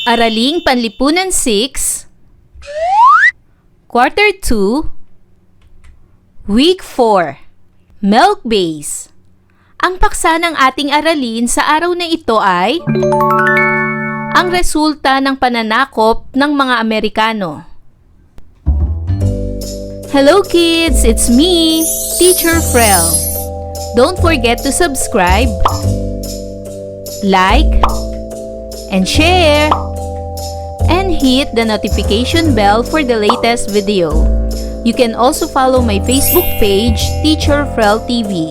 Araling Panlipunan 6, Quarter 2, Week 4, Milk Base. Ang paksa ng ating aralin sa araw na ito ay ang resulta ng pananakop ng mga Amerikano. Hello kids! It's me, Teacher Frel. Don't forget to subscribe, like, and share, and hit the notification bell for the latest video. You can also follow my Facebook page, Teacher Frel TV.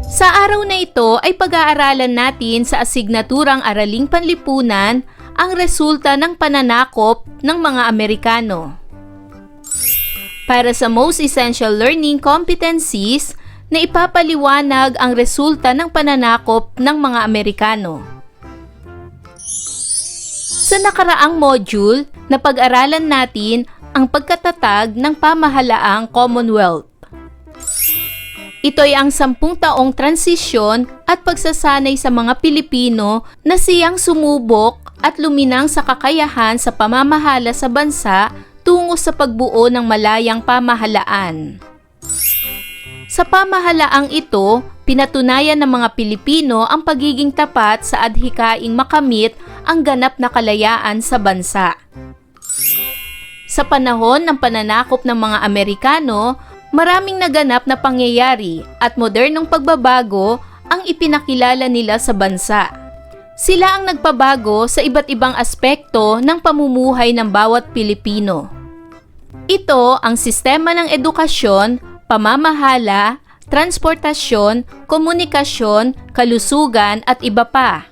Sa araw na ito ay pag-aaralan natin sa asignaturang Araling Panlipunan ang resulta ng pananakop ng mga Amerikano. Para sa most essential learning competencies na ipapaliwanag ang resulta ng pananakop ng mga Amerikano. Sa nakaraang module, napag-aralan natin ang pagkatatag ng pamahalaang Commonwealth. Ito ay ang 10 taong transisyon at pagsasanay sa mga Pilipino na siyang sumubok at luminang sa kakayahan sa pamamahala sa bansa tungo sa pagbuo ng malayang pamahalaan. Sa pamahalaang ito, pinatunayan ng mga Pilipino ang pagiging tapat sa adhikaing makamit ang ganap na kalayaan sa bansa. Sa panahon ng pananakop ng mga Amerikano, maraming naganap na pangyayari at modernong pagbabago ang ipinakilala nila sa bansa. Sila ang nagpabago sa iba't ibang aspekto ng pamumuhay ng bawat Pilipino. Ito ang sistema ng edukasyon, pamamahala, transportasyon, komunikasyon, kalusugan at iba pa.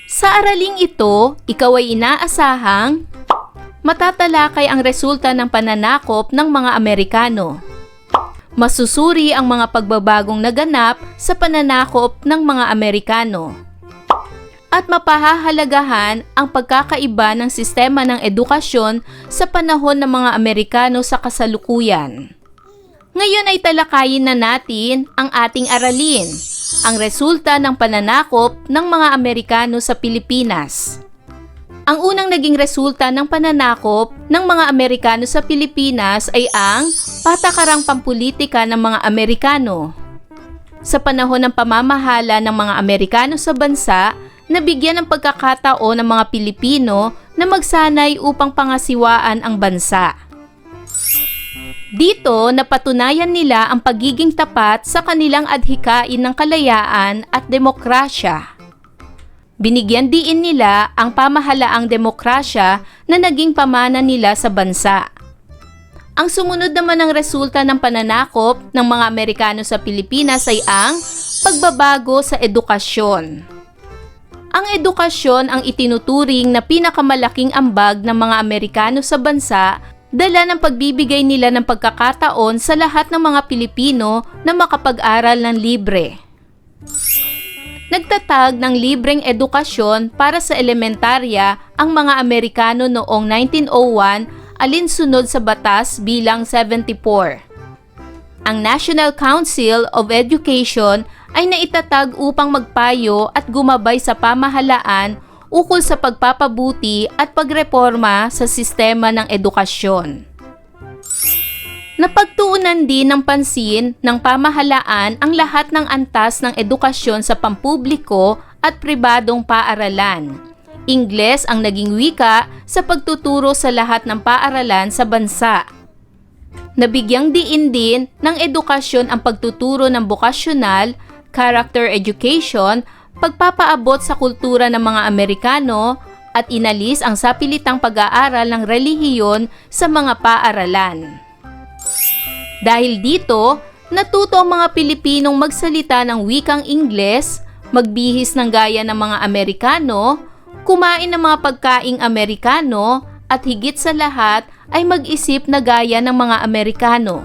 Sa araling ito, ikaw ay inaasahang matatalakay ang resulta ng pananakop ng mga Amerikano. Masusuri ang mga pagbabagong naganap sa pananakop ng mga Amerikano. At mapahahalagahan ang pagkakaiba ng sistema ng edukasyon sa panahon ng mga Amerikano sa kasalukuyan. Ngayon ay talakayin na natin ang ating aralin, ang resulta ng pananakop ng mga Amerikano sa Pilipinas. Ang unang naging resulta ng pananakop ng mga Amerikano sa Pilipinas ay ang patakarang pampulitika ng mga Amerikano. Sa panahon ng pamamahala ng mga Amerikano sa bansa, nabigyan ng pagkakataon ng mga Pilipino na magsanay upang pangasiwaan ang bansa. Dito, napatunayan nila ang pagiging tapat sa kanilang adhikain ng kalayaan at demokrasya. Binigyan diin nila ang pamahalaang demokrasya na naging pamana nila sa bansa. Ang sumunod naman ng resulta ng pananakop ng mga Amerikano sa Pilipinas ay ang pagbabago sa edukasyon. Ang edukasyon ang itinuturing na pinakamalaking ambag ng mga Amerikano sa bansa, dala ng pagbibigay nila ng pagkakataon sa lahat ng mga Pilipino na makapag-aral ng libre. Nagtatag ng libreng edukasyon para sa elementarya ang mga Amerikano noong 1901 alinsunod sa batas bilang 74. Ang National Council of Education ay naitatag upang magpayo at gumabay sa pamahalaan ukol sa pagpapabuti at pagreporma sa sistema ng edukasyon. Napagtuunan din ng pansin ng pamahalaan ang lahat ng antas ng edukasyon sa pampubliko at pribadong paaralan. Ingles ang naging wika sa pagtuturo sa lahat ng paaralan sa bansa. Nabigyang diin din ng edukasyon ang pagtuturo ng bokasyonal, character education, pagpapaabot sa kultura ng mga Amerikano, at inalis ang sapilitang pag-aaral ng relihiyon sa mga paaralan. Dahil dito, natuto ang mga Pilipinong magsalita ng wikang Ingles, magbihis ng gaya ng mga Amerikano, kumain ng mga pagkaing Amerikano, at higit sa lahat ay mag-isip na gaya ng mga Amerikano.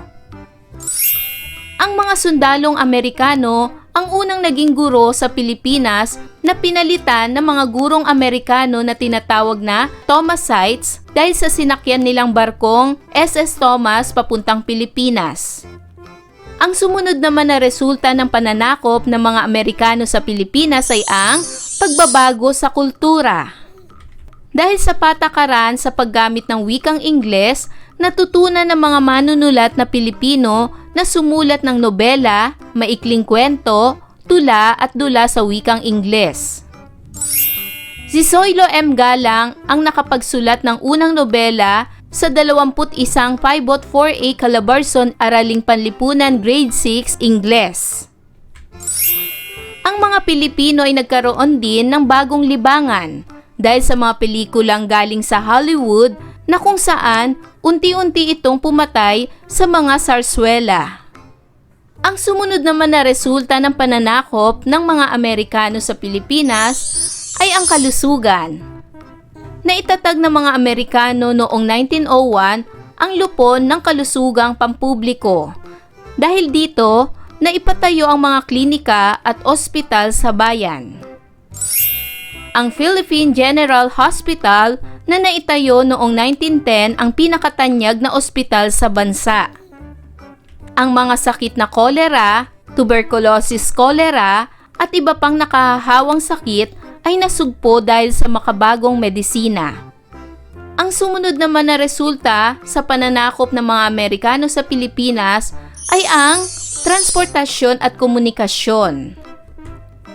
Ang mga sundalong Amerikano ang unang naging guro sa Pilipinas na pinalitan ng mga gurong Amerikano na tinatawag na Thomasites dahil sa sinakyan nilang barkong SS Thomas papuntang Pilipinas. Ang sumunod naman na resulta ng pananakop ng mga Amerikano sa Pilipinas ay ang pagbabago sa kultura. Dahil sa patakaran sa paggamit ng wikang Ingles, natutunan ng mga manunulat na Pilipino na sumulat ng nobela, maikling kwento, tula at dula sa wikang Ingles. Si Zoilo M. Galang ang nakapagsulat ng unang nobela sa 21 504A Calabarzon Araling Panlipunan Grade 6 Ingles. Ang mga Pilipino ay nagkaroon din ng bagong libangan dahil sa mga pelikulang galing sa Hollywood na kung saan unti-unti itong pumatay sa mga sarswela. Ang sumunod naman na resulta ng pananakop ng mga Amerikano sa Pilipinas ay ang kalusugan. Naitatag ng mga Amerikano noong 1901 ang lupon ng kalusugang pampubliko. Dahil dito, naipatayo ang mga klinika at ospital sa bayan. Ang Philippine General Hospital na naitayo noong 1910 ang pinakatanyag na ospital sa bansa. Ang mga sakit na kolera, tuberculosis cholera at iba pang nakahahawang sakit ay nasugpo dahil sa makabagong medisina. Ang sumunod naman na resulta sa pananakop ng mga Amerikano sa Pilipinas ay ang transportasyon at komunikasyon.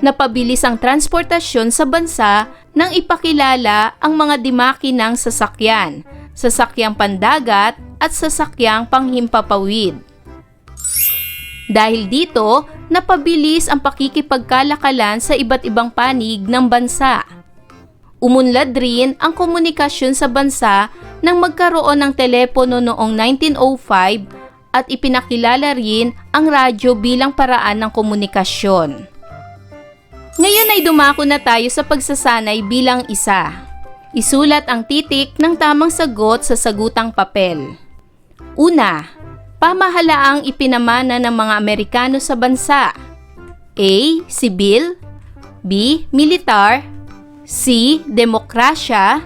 Napabilis ang transportasyon sa bansa nang ipakilala ang mga dimakinang sasakyan, sasakyang pandagat at sasakyang panghimpapawid. Dahil dito, napabilis ang pakikipagkalakalan sa iba't ibang panig ng bansa. Umunlad rin ang komunikasyon sa bansa nang magkaroon ng telepono noong 1905 at ipinakilala rin ang radyo bilang paraan ng komunikasyon. Ngayon ay dumako na tayo sa pagsasanay bilang isa. Isulat ang titik ng tamang sagot sa sagutang papel. Una, pamahalaang ipinamana ng mga Amerikano sa bansa. A. Sibil. B. Militar. C. Demokrasya.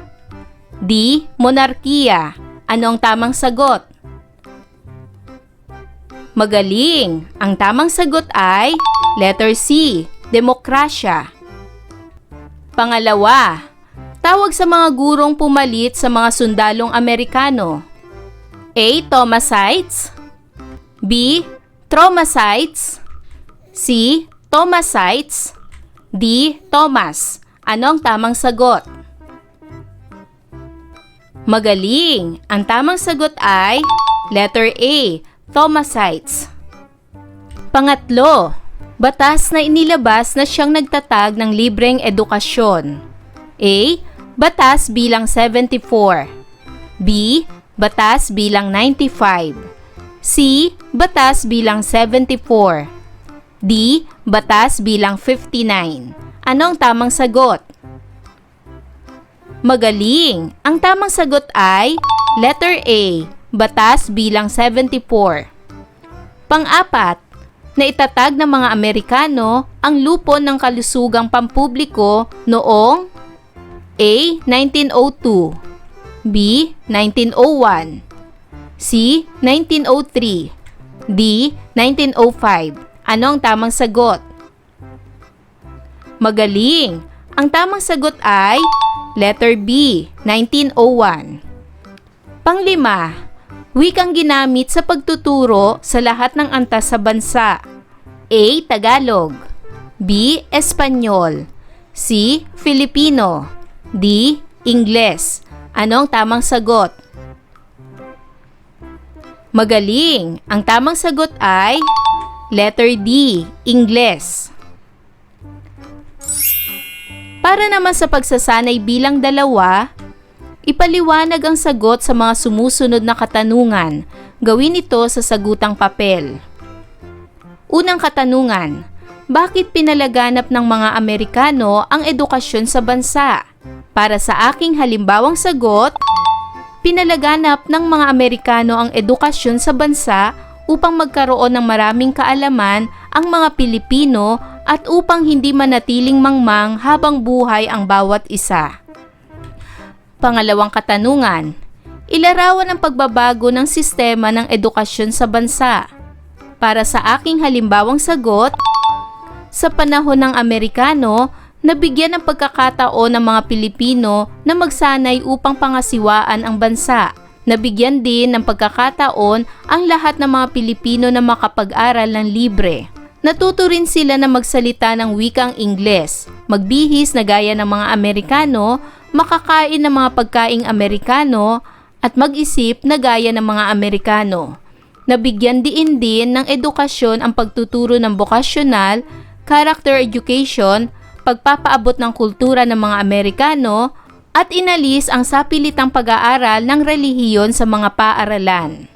D. Monarkiya. Ano ang tamang sagot? Magaling! Ang tamang sagot ay letter C. Demokrasya. Pangalawa, tawag sa mga gurong pumalit sa mga sundalong Amerikano. A. Thomasites. B. Tromasites. C. Thomasites. D. Thomas. Ano ang tamang sagot? Magaling! Ang tamang sagot ay letter A. Thomasites. Pangatlo, batas na inilabas na siyang nagtatag ng libreng edukasyon. A. Batas bilang 74. B. Batas bilang 95. C. Batas bilang 74. D. Batas bilang 59. Ano ang tamang sagot? Magaling! Ang tamang sagot ay letter A. Batas bilang 74. Pang-apat, naitatag ng mga Amerikano ang lupon ng kalusugang pampubliko noong A. 1902, B. 1901, C. 1903, D. 1905. Ano ang tamang sagot? Magaling! Ang tamang sagot ay letter B. 1901. Panglima, wikang ginamit sa pagtuturo sa lahat ng antas sa bansa. A. Tagalog. B. Espanyol. C. Filipino. D. Ingles. Ano ang tamang sagot? Magaling! Ang tamang sagot ay letter D. Ingles. Para naman sa pagsasanay bilang dalawa, ipaliwanag ang sagot sa mga sumusunod na katanungan. Gawin ito sa sagutang papel. Unang katanungan, bakit pinalaganap ng mga Amerikano ang edukasyon sa bansa? Para sa aking halimbawang sagot, pinalaganap ng mga Amerikano ang edukasyon sa bansa upang magkaroon ng maraming kaalaman ang mga Pilipino at upang hindi manatiling mangmang habang buhay ang bawat isa. Pangalawang katanungan, ilarawan ang pagbabago ng sistema ng edukasyon sa bansa. Para sa aking halimbawang sagot, sa panahon ng Amerikano, nabigyan ng pagkakataon ng mga Pilipino na magsanay upang pangasiwaan ang bansa. Nabigyan din ng pagkakataon ang lahat ng mga Pilipino na makapag-aral ng libre. Natuto rin sila na magsalita ng wikang Ingles, magbihis na gaya ng mga Amerikano, makakain ng mga pagkaing Amerikano, at mag-isip na gaya ng mga Amerikano. Nabigyan din ng edukasyon ang pagtuturo ng bokasyonal, character education, pagpapaabot ng kultura ng mga Amerikano, at inalis ang sapilitang pag-aaral ng relihiyon sa mga paaralan.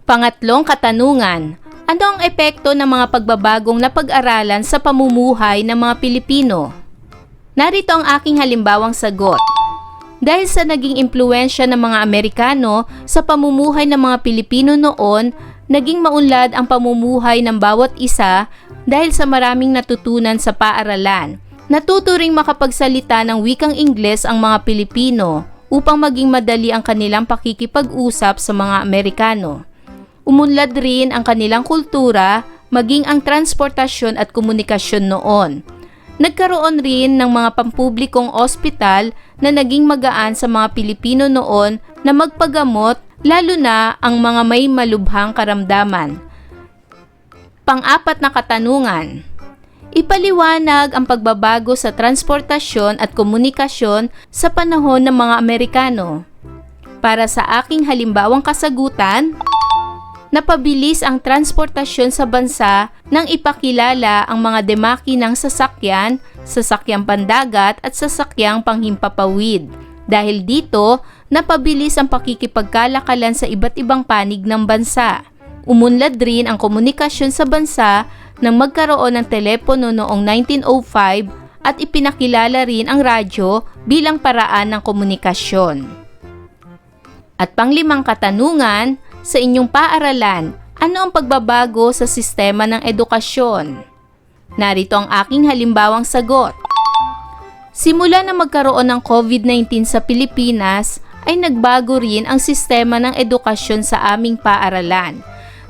Pangatlong katanungan, ano ang epekto ng mga pagbabagong napag-aralan sa pamumuhay ng mga Pilipino? Narito ang aking halimbawang sagot. Dahil sa naging impluwensya ng mga Amerikano sa pamumuhay ng mga Pilipino noon, naging maunlad ang pamumuhay ng bawat isa dahil sa maraming natutunan sa paaralan. Natuto ring makapagsalita ng wikang Ingles ang mga Pilipino upang maging madali ang kanilang pakikipag-usap sa mga Amerikano. Umunlad rin ang kanilang kultura, maging ang transportasyon at komunikasyon noon. Nagkaroon rin ng mga pampublikong ospital na naging magaan sa mga Pilipino noon na magpagamot, lalo na ang mga may malubhang karamdaman. Pang-apat na katanungan. Ipaliwanag ang pagbabago sa transportasyon at komunikasyon sa panahon ng mga Amerikano. Para sa aking halimbawang kasagutan, napabilis ang transportasyon sa bansa nang ipakilala ang mga demaki ng sasakyan, sasakyang pandagat at sasakyang panghimpapawid. Dahil dito, napabilis ang pakikipagkalakalan sa iba't ibang panig ng bansa. Umunlad rin ang komunikasyon sa bansa nang magkaroon ng telepono noong 1905 at ipinakilala rin ang radyo bilang paraan ng komunikasyon. At panglimang katanungan, sa inyong paaralan, ano ang pagbabago sa sistema ng edukasyon? Narito ang aking halimbawang sagot. Simula na magkaroon ng COVID-19 sa Pilipinas, ay nagbago rin ang sistema ng edukasyon sa aming paaralan.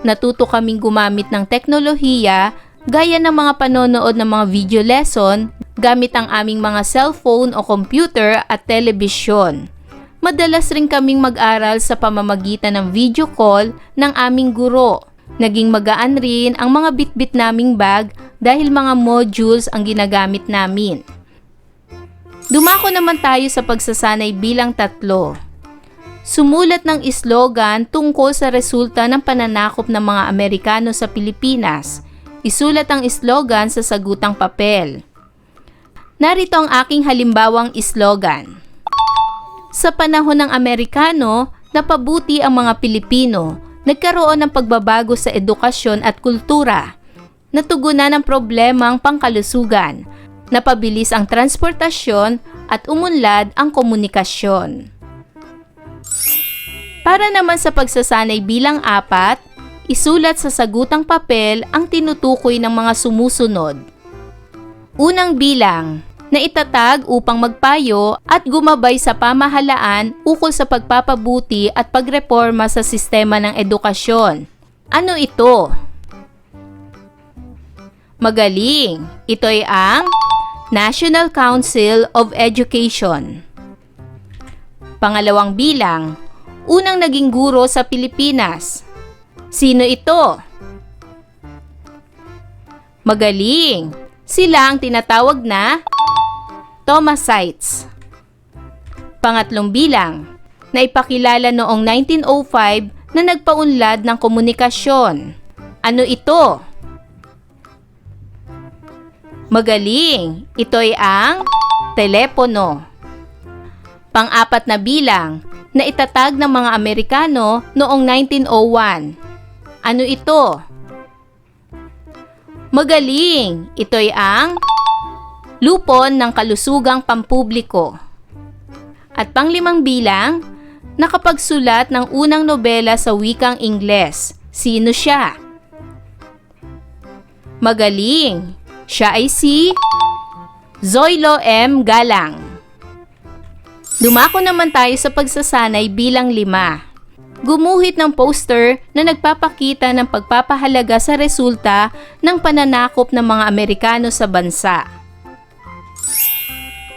Natuto kaming gumamit ng teknolohiya gaya ng mga panonood ng mga video lesson gamit ang aming mga cellphone o computer at telebisyon. Madalas rin kaming mag-aral sa pamamagitan ng video call ng aming guro. Naging magaan rin ang mga bitbit naming bag dahil mga modules ang ginagamit namin. Dumako naman tayo sa pagsasanay bilang 3. Sumulat ng slogan tungkol sa resulta ng pananakop ng mga Amerikano sa Pilipinas. Isulat ang slogan sa sagutang papel. Narito ang aking halimbawang slogan. Sa panahon ng Amerikano, napabuti ang mga Pilipino. Nagkaroon ng pagbabago sa edukasyon at kultura. Natugunan ang problemang pangkalusugan. Napabilis ang transportasyon at umunlad ang komunikasyon. Para naman sa pagsasanay bilang 4, isulat sa sagutang papel ang tinutukoy ng mga sumusunod. Unang bilang, na itatag upang magpayo at gumabay sa pamahalaan ukol sa pagpapabuti at pagreporma sa sistema ng edukasyon. Ano ito? Magaling! Ito ay ang National Council of Education. Pangalawang bilang, unang naging guro sa Pilipinas. Sino ito? Magaling! Sila ang tinatawag na Thomasites. Pangatlong bilang, na ipakilala noong 1905 na nagpaunlad ng komunikasyon. Ano ito? Magaling! Ito ay ang telepono. Pang-4 na bilang, na itatag ng mga Amerikano noong 1901. Ano ito? Magaling! Ito ay ang lupon ng kalusugang pampubliko. At pang-5 bilang, nakapagsulat ng unang nobela sa wikang Ingles. Sino siya? Magaling! Siya ay si Zoilo M. Galang. Dumako naman tayo sa pagsasanay bilang 5. gumuhit ng poster na nagpapakita ng pagpapahalaga sa resulta ng pananakop ng mga Amerikano sa bansa.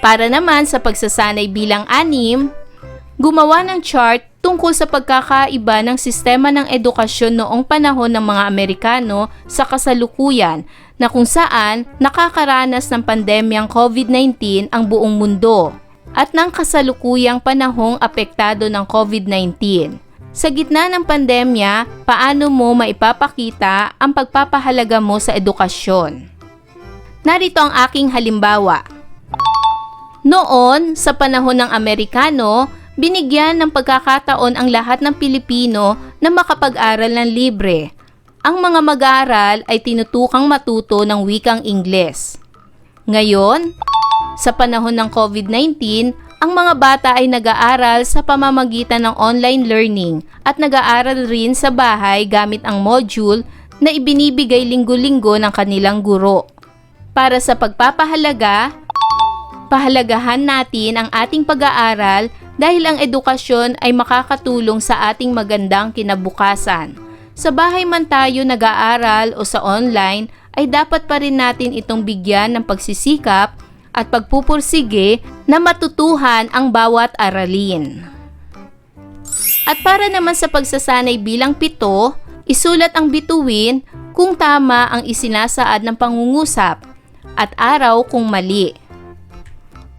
Para naman sa pagsasanay bilang 6, gumawa ng chart tungkol sa pagkakaiba ng sistema ng edukasyon noong panahon ng mga Amerikano sa kasalukuyan na kung saan nakakaranas ng pandemyang COVID-19 ang buong mundo at ng kasalukuyang panahong apektado ng COVID-19. Sa gitna ng pandemya, paano mo maipapakita ang pagpapahalaga mo sa edukasyon? Narito ang aking halimbawa. Noon, sa panahon ng Amerikano, binigyan ng pagkakataon ang lahat ng Pilipino na makapag-aral ng libre. Ang mga mag-aaral ay tinutukang matuto ng wikang Ingles. Ngayon, sa panahon ng COVID-19, ang mga bata ay nag-aaral sa pamamagitan ng online learning at nag-aaral rin sa bahay gamit ang module na ibinibigay linggo-linggo ng kanilang guro. Para sa pagpapahalaga, pahalagahan natin ang ating pag-aaral dahil ang edukasyon ay makakatulong sa ating magandang kinabukasan. Sa bahay man tayo nag-aaral o sa online, ay dapat pa rin natin itong bigyan ng pagsisikap at pagpupursige na matutuhan ang bawat aralin. At para naman sa pagsasanay bilang 7, isulat ang bituin kung tama ang isinasaad ng pangungusap at araw kung mali.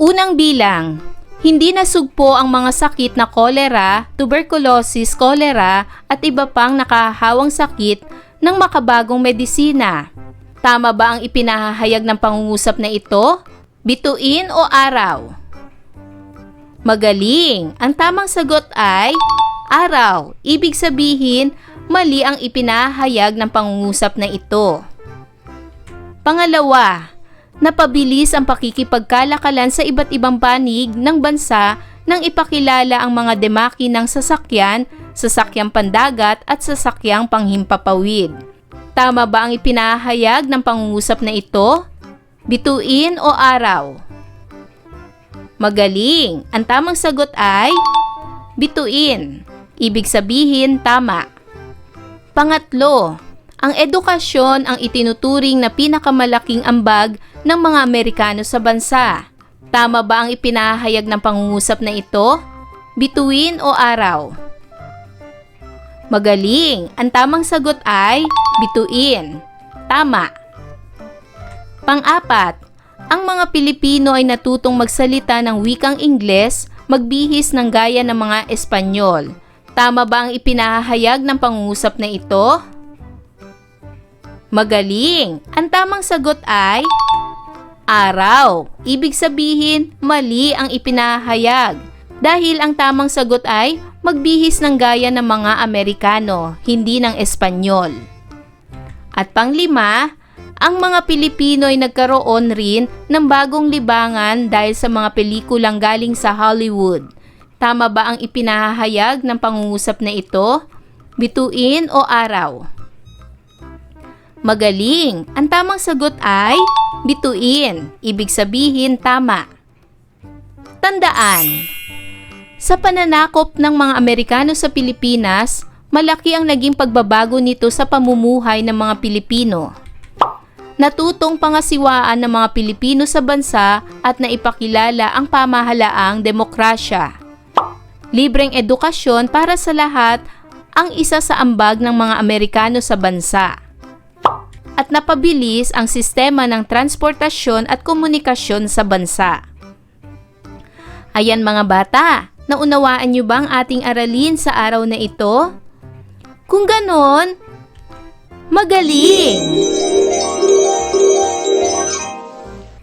Unang bilang, hindi nasugpo ang mga sakit na kolera, tuberculosis, kolera at iba pang nakahawang sakit ng makabagong medisina. Tama ba ang ipinahahayag ng pangungusap na ito? Bituin o araw? Magaling! Ang tamang sagot ay araw. Ibig sabihin, mali ang ipinahayag ng pangungusap na ito. Pangalawa, napabilis ang pakikipagkalakalan sa iba't ibang panig ng bansa nang ipakilala ang mga demakinang sasakyan, sasakyang pandagat at sasakyang panghimpapawid. Tama ba ang ipinahayag ng pangungusap na ito? Bituin o araw? Magaling! Ang tamang sagot ay bituin. Ibig sabihin, tama. Pangatlo, ang edukasyon ang itinuturing na pinakamalaking ambag ng mga Amerikano sa bansa. Tama ba ang ipinahayag ng pangungusap na ito? Bituin o araw? Magaling! Ang tamang sagot ay bituin. Tama. Pang-apat, ang mga Pilipino ay natutong magsalita ng wikang Ingles, magbihis ng gaya ng mga Espanyol. Tama ba ang ipinahayag ng pangungusap na ito? Magaling! Ang tamang sagot ay araw. Ibig sabihin, mali ang ipinahayag. Dahil ang tamang sagot ay magbihis ng gaya ng mga Amerikano, hindi ng Espanyol. At pang-5, ang mga Pilipino ay nagkaroon rin ng bagong libangan dahil sa mga pelikulang galing sa Hollywood. Tama ba ang ipinahahayag ng pangungusap na ito? Bituin o araw? Magaling! Ang tamang sagot ay bituin. Ibig sabihin, tama. Tandaan, sa pananakop ng mga Amerikano sa Pilipinas, malaki ang naging pagbabago nito sa pamumuhay ng mga Pilipino. Natutong pangasiwaan ng mga Pilipino sa bansa at naipakilala ang pamahalaang demokrasya. Libreng edukasyon para sa lahat ang isa sa ambag ng mga Amerikano sa bansa. At napabilis ang sistema ng transportasyon at komunikasyon sa bansa. Ayan mga bata, naunawaan niyo ba ang ating aralin sa araw na ito? Kung ganon, magaling!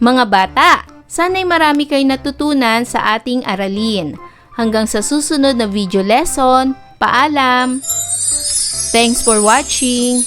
Mga bata, sana'y marami kayong natutunan sa ating aralin. Hanggang sa susunod na video lesson, paalam! Thanks for watching!